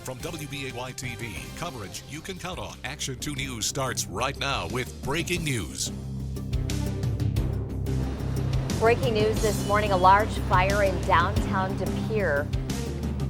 From WBAY TV, coverage you can count on. Action 2 News starts right now with breaking news. Breaking news this morning, a large fire in downtown De Pere.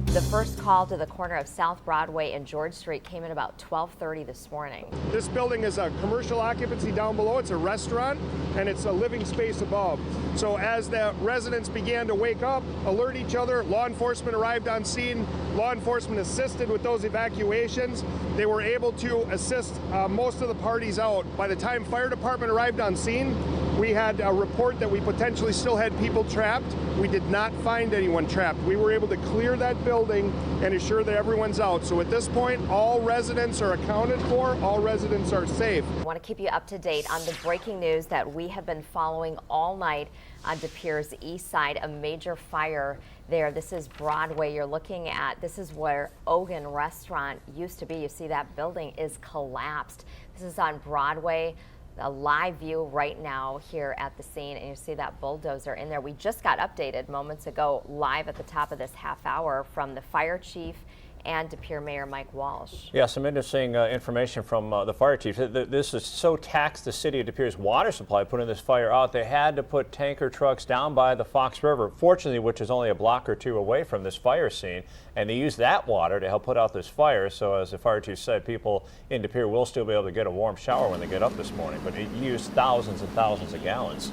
The first call to the corner of South Broadway and George Street came at about 12:30 this morning. This building is a commercial occupancy down below. It's a restaurant, and it's a living space above. So as the residents began to wake up, alert each other, law enforcement arrived on scene. Law enforcement assisted with those evacuations. They were able to assist most of the parties out. By the time fire department arrived on scene, we had a report that we potentially still had people trapped. We did not find anyone trapped. We were able to clear that building and ensure that everyone's out. So at this point, all residents are accounted for, all residents are safe. I want to keep you up to date on the breaking news that we have been following all night on De Pere's east side. A major fire there. This is Broadway. You're looking at, this is where Ogan Restaurant used to be. You see that building is collapsed. This is on Broadway. A live view right now here at the scene, and you see that bulldozer in there. We just got updated moments ago live at the top of this half hour from the fire chief and De Pere Mayor Mike Walsh. Yeah, some interesting information from the fire chief. This is so taxed the city of De Pere's water supply putting this fire out. They had to put tanker trucks down by the Fox River, fortunately, which is only a block or two away from this fire scene, and they used that water to help put out this fire. So as the fire chief said, people in De Pere will still be able to get a warm shower when they get up this morning, but it used thousands and thousands of gallons.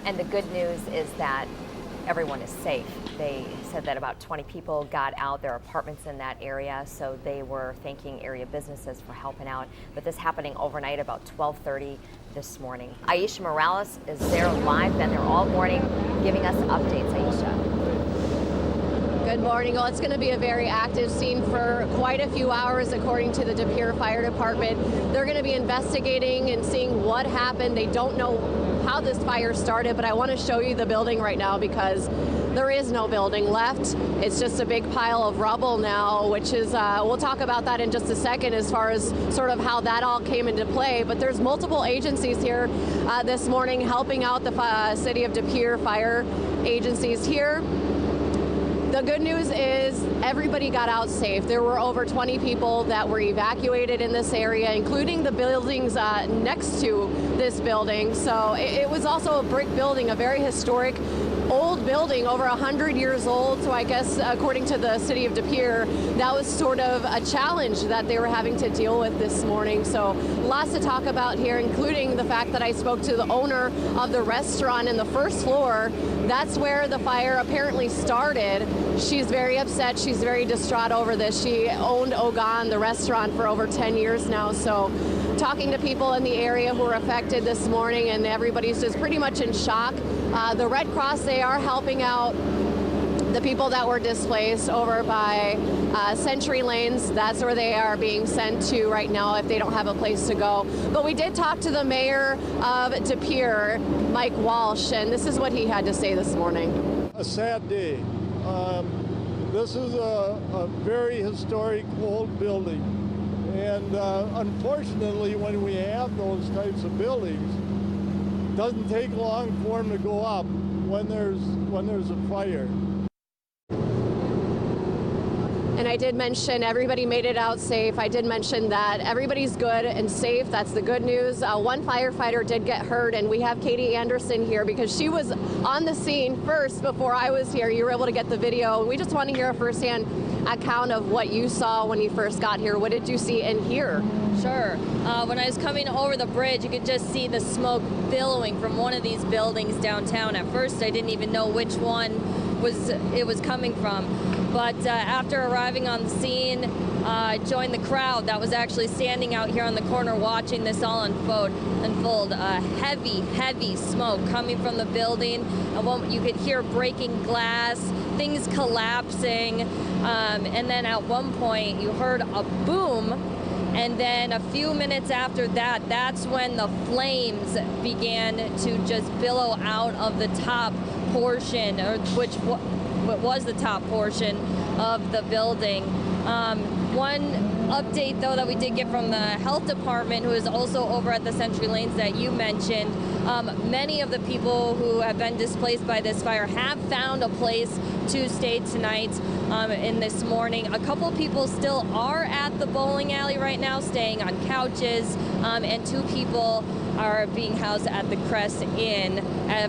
And the good news is that everyone is safe. They said that about 20 people got out. There are apartments in that area, so they were thanking area businesses for helping out. But this happening overnight about 12:30 this morning. Aisha Morales is there live, been there all morning, giving us updates. Aisha. Good morning. Well, it's going to be a very active scene for quite a few hours, according to the De Pere Fire Department. They're going to be investigating and seeing what happened. They don't know how this fire started, but I want to show you the building right now because there is no building left. It's just a big pile of rubble now, which is, we'll talk about that in just a second as far as sort of how that all came into play. But there's multiple agencies here this morning helping out the city of De Pere fire agencies here. The good news is everybody got out safe. There were over 20 people that were evacuated in this area, including the buildings next to this building. So it was also a brick building, a very historic old building, over 100 years old. So I guess according to the city of De Pere, that was sort of a challenge that they were having to deal with this morning. So lots to talk about here, including the fact that I spoke to the owner of the restaurant in the first floor. That's where the fire apparently started. She's very upset. She's very distraught over this. She owned Ogan, the restaurant, for over 10 years now. So talking to people in the area who were affected this morning, and everybody's just pretty much in shock. The Red Cross, they are helping out the people that were displaced over by Century Lanes. That's where they are being sent to right now if they don't have a place to go. But we did talk to the mayor of De Pere, Mike Walsh, and this is what he had to say this morning. A sad day. This is a very historic old building, and unfortunately when we have those types of buildings, it doesn't take long for them to go up when there's a fire. And I did mention everybody made it out safe. I did mention that everybody's good and safe. That's the good news. One firefighter did get hurt, and we have Katie Anderson here because she was on the scene first before I was here. You were able to get the video. We just want to hear a firsthand account of what you saw when you first got here. What did you see and hear? Sure. When I was coming over the bridge, you could just see the smoke billowing from one of these buildings downtown. At first, I didn't even know which one it was coming from. But after arriving on the scene, I joined the crowd that was actually standing out here on the corner watching this all unfold. Heavy, heavy smoke coming from the building. You could hear breaking glass, things collapsing, and then at one point you heard a boom. And then a few minutes after that, that's when the flames began to just billow out of the top portion, or which was the top portion of the building. One update, though, that we did get from the health department, who is also over at the Century Lanes that you mentioned, many of the people who have been displaced by this fire have found a place to stay tonight in this morning. A couple people still are at the bowling alley right now, staying on couches, and 2 people are being housed at the Crest Inn,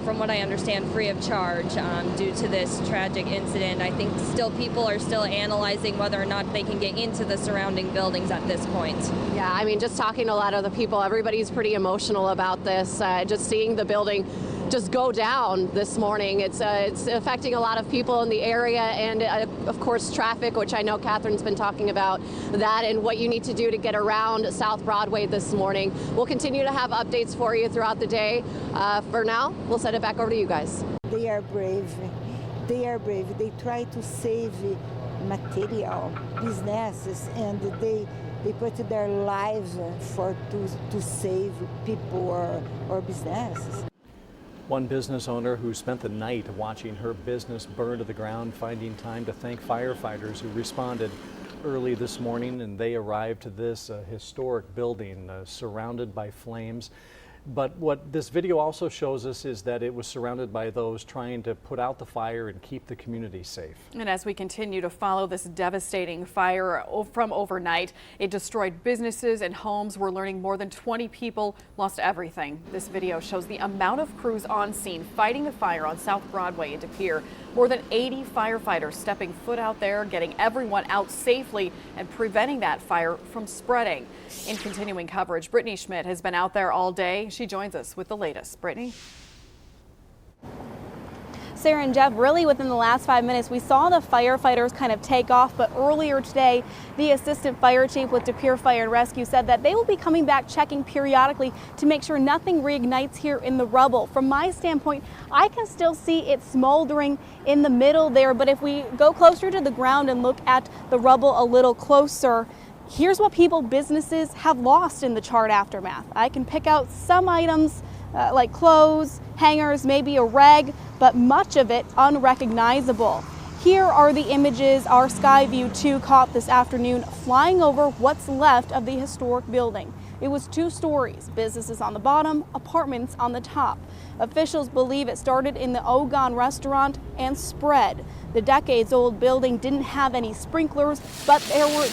from what I understand, free of charge due to this tragic incident. I think still people are still analyzing whether or not they can get into the surrounding buildings at this point. Yeah, I mean, just talking to a lot of the people, everybody's pretty emotional about this. Just seeing the building just go down this morning. It's affecting a lot of people in the area, and of course traffic, which I know Catherine's been talking about that and what you need to do to get around South Broadway this morning. We'll continue to have updates for you throughout the day. For now, we'll send it back over to you guys. They are brave. They are brave. They try to save material, businesses, and they put their lives to save people or businesses. One business owner who spent the night watching her business burn to the ground, finding time to thank firefighters who responded early this morning, and they arrived to this historic building surrounded by flames. But what this video also shows us is that it was surrounded by those trying to put out the fire and keep the community safe. And as we continue to follow this devastating fire from overnight, it destroyed businesses and homes. We're learning more than 20 people lost everything. This video shows the amount of crews on scene fighting the fire on South Broadway in De Pere. More than 80 firefighters stepping foot out there, getting everyone out safely and preventing that fire from spreading. In continuing coverage, Brittany Schmidt has been out there all day. She joins us with the latest. Brittany? Sarah and Jeff, really within the last 5 minutes, we saw the firefighters kind of take off, but earlier today, the assistant fire chief with De Pere Fire and Rescue said that they will be coming back checking periodically to make sure nothing reignites here in the rubble. From my standpoint, I can still see it smoldering in the middle there, but if we go closer to the ground and look at the rubble a little closer, here's what businesses have lost in the charred aftermath. I can pick out some items like clothes, hangers, maybe a rag, but much of it unrecognizable. Here are the images our Skyview 2 caught this afternoon flying over what's left of the historic building. It was 2 stories, businesses on the bottom, apartments on the top. Officials believe it started in the Ogon restaurant and spread. The decades-old building didn't have any sprinklers, but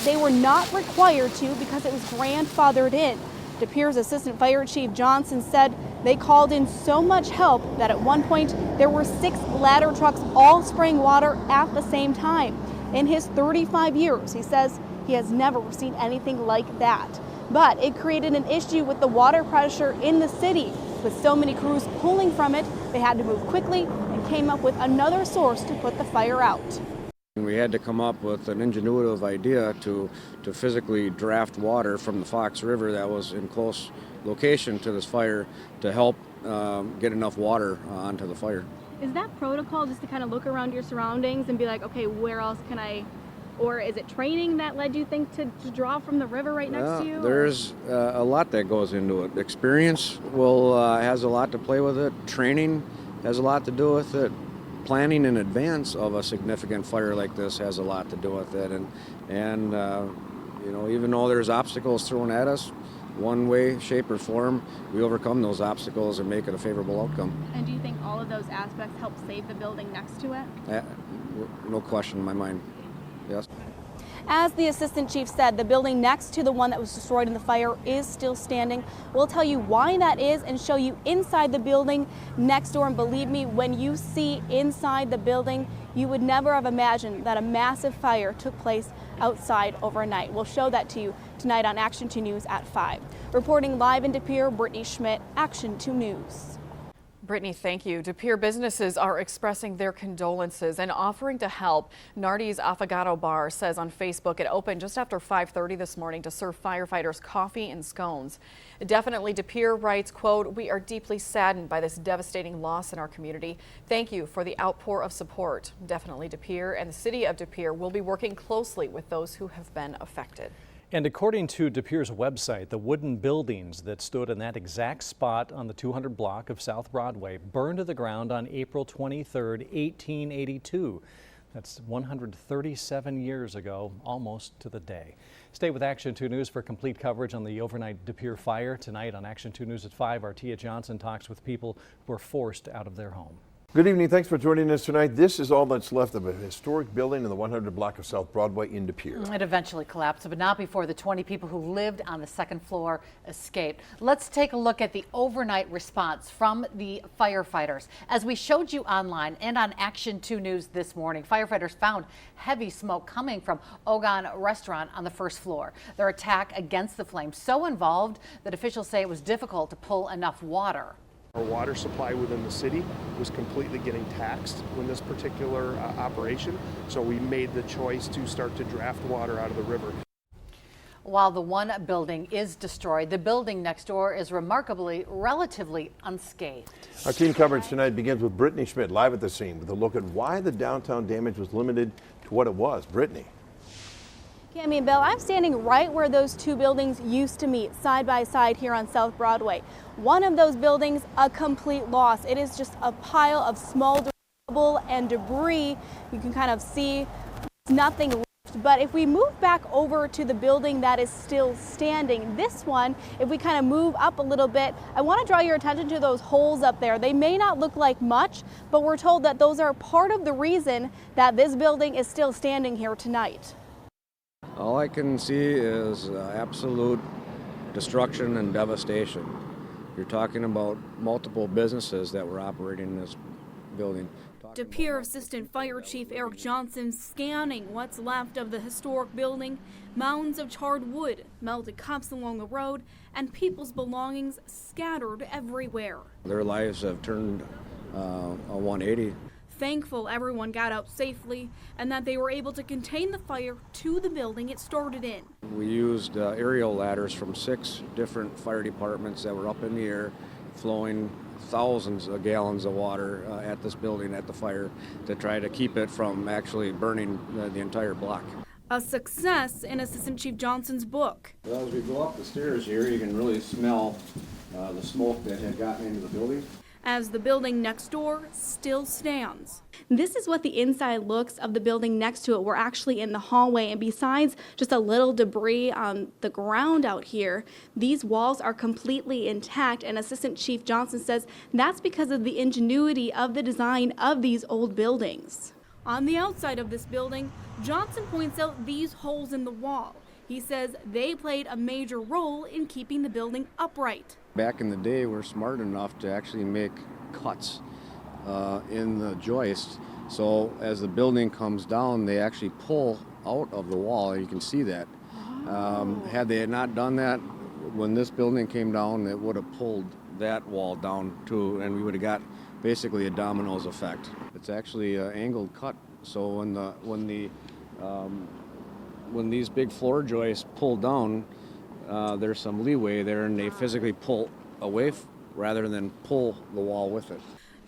they were not required to because it was grandfathered in. De Pere's Assistant Fire Chief Johnson said they called in so much help that at one point there were 6 ladder trucks all spraying water at the same time. In his 35 years, he says he has never seen anything like that. But it created an issue with the water pressure in the city. With so many crews pulling from it, they had to move quickly and came up with another source to put the fire out. We had to come up with an ingenuitive idea to physically draft water from the Fox River that was in close location to this fire to help get enough water onto the fire. Is that protocol just to kind of look around your surroundings and be like, okay, where else can I, or is it training that led you to draw from the river right next to you? There's a lot that goes into it. Experience has a lot to play with it. Training has a lot to do with it. Planning in advance of a significant fire like this has a lot to do with it, and you know, even though there's obstacles thrown at us, one way, shape, or form, we overcome those obstacles and make it a favorable outcome. And do you think all of those aspects help save the building next to it? No question in my mind. Yes. As the assistant chief said, the building next to the one that was destroyed in the fire is still standing. We'll tell you why that is and show you inside the building next door. And believe me, when you see inside the building, you would never have imagined that a massive fire took place outside overnight. We'll show that to you tonight on Action 2 News at 5. Reporting live in De Pere, Brittany Schmidt, Action 2 News. Brittany, thank you. De Pere businesses are expressing their condolences and offering to help. Nardi's Affogato Bar says on Facebook it opened just after 5:30 this morning to serve firefighters coffee and scones. Definitely De Pere writes, quote, "We are deeply saddened by this devastating loss in our community. Thank you for the outpour of support. Definitely De Pere and the city of De Pere will be working closely with those who have been affected." And according to De Pere's website, the wooden buildings that stood in that exact spot on the 200 block of South Broadway burned to the ground on April 23, 1882. That's 137 years ago, almost to the day. Stay with Action 2 News for complete coverage on the overnight De Pere fire. Tonight on Action 2 News at 5, our Tia Johnson talks with people who were forced out of their home. Good evening. Thanks for joining us tonight. This is all that's left of a historic building in the 100 block of South Broadway in De Pere. It eventually collapsed, but not before the 20 people who lived on the second floor escaped. Let's take a look at the overnight response from the firefighters. As we showed you online and on Action 2 News this morning, firefighters found heavy smoke coming from Ogan Restaurant on the first floor. Their attack against the flames so involved that officials say it was difficult to pull enough water. Our water supply within the city was completely getting taxed in this particular operation, so we made the choice to start to draft water out of the river. While the one building is destroyed, the building next door is remarkably relatively unscathed. Our team coverage tonight begins with Brittany Schmidt live at the scene with a look at why the downtown damage was limited to what it was. Brittany. Cammy and Bill, I'm standing right where those two buildings used to meet, side by side here on South Broadway. One of those buildings, a complete loss. It is just a pile of small rubble and debris. You can kind of see nothing left. But if we move back over to the building that is still standing, this one, if we kind of move up a little bit, I want to draw your attention to those holes up there. They may not look like much, but we're told that those are part of the reason that this building is still standing here tonight. All I can see is absolute destruction and devastation. You're talking about multiple businesses that were operating in this building. De Pere Assistant Fire Chief Eric Johnson scanning what's left of the historic building, mounds of charred wood, melted cups along the road, and people's belongings scattered everywhere. Their lives have turned a 180. Thankful everyone got out safely and that they were able to contain the fire to the building it started in. We used aerial ladders from 6 different fire departments that were up in the air, flowing thousands of gallons of water at this building at the fire to try to keep it from actually burning the entire block. A success in Assistant Chief Johnson's book. Well, as we go up the stairs here, you can really smell the smoke that had gotten into the building. As the building next door still stands. This is what the inside looks of the building next to it. We're actually in the hallway, and besides just a little debris on the ground out here, these walls are completely intact, and Assistant Chief Johnson says that's because of the ingenuity of the design of these old buildings. On the outside of this building, Johnson points out these holes in the wall. He says they played a major role in keeping the building upright. Back in the day, we're smart enough to actually make cuts in the joist. So as the building comes down, they actually pull out of the wall. You can see that. Had they not done that, when this building came down, it would have pulled that wall down too, and we would have got basically a dominoes effect. It's actually an angled cut. So when these big floor joists pull down, there's some leeway there, and they physically pull away rather than pull the wall with it.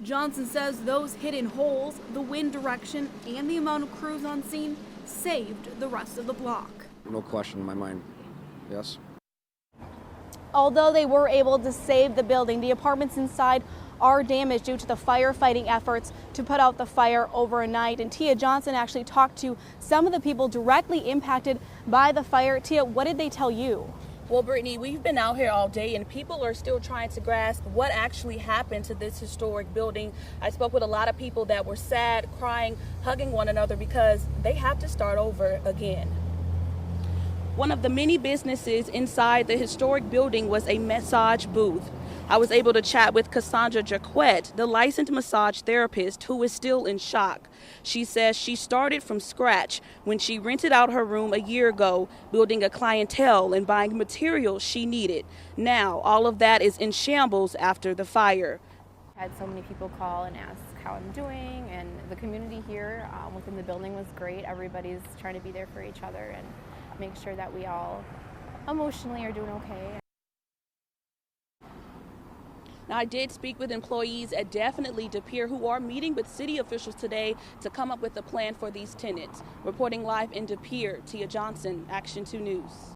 Johnson says those hidden holes, the wind direction, and the amount of crews on scene saved the rest of the block. No question in my mind. Yes. Although they were able to save the building, the apartments inside are damaged due to the firefighting efforts to put out the fire overnight. And Tia Johnson actually talked to some of the people directly impacted by the fire. Tia, what did they tell you? Well, Brittany, we've been out here all day and people are still trying to grasp what actually happened to this historic building. I spoke with a lot of people that were sad, crying, hugging one another because they have to start over again. One of the many businesses inside the historic building was a massage booth. I was able to chat with Cassandra Jaquette, the licensed massage therapist who is still in shock. She says she started from scratch when she rented out her room a year ago, building a clientele and buying materials she needed. Now, all of that is in shambles after the fire. I had so many people call and ask how I'm doing, and the community here within the building was great. Everybody's trying to be there for each other and make sure that we all emotionally are doing okay. Now, I did speak with employees at Definitely De Pere who are meeting with city officials today to come up with a plan for these tenants. Reporting live in De Pere, Tia Johnson, Action 2 News.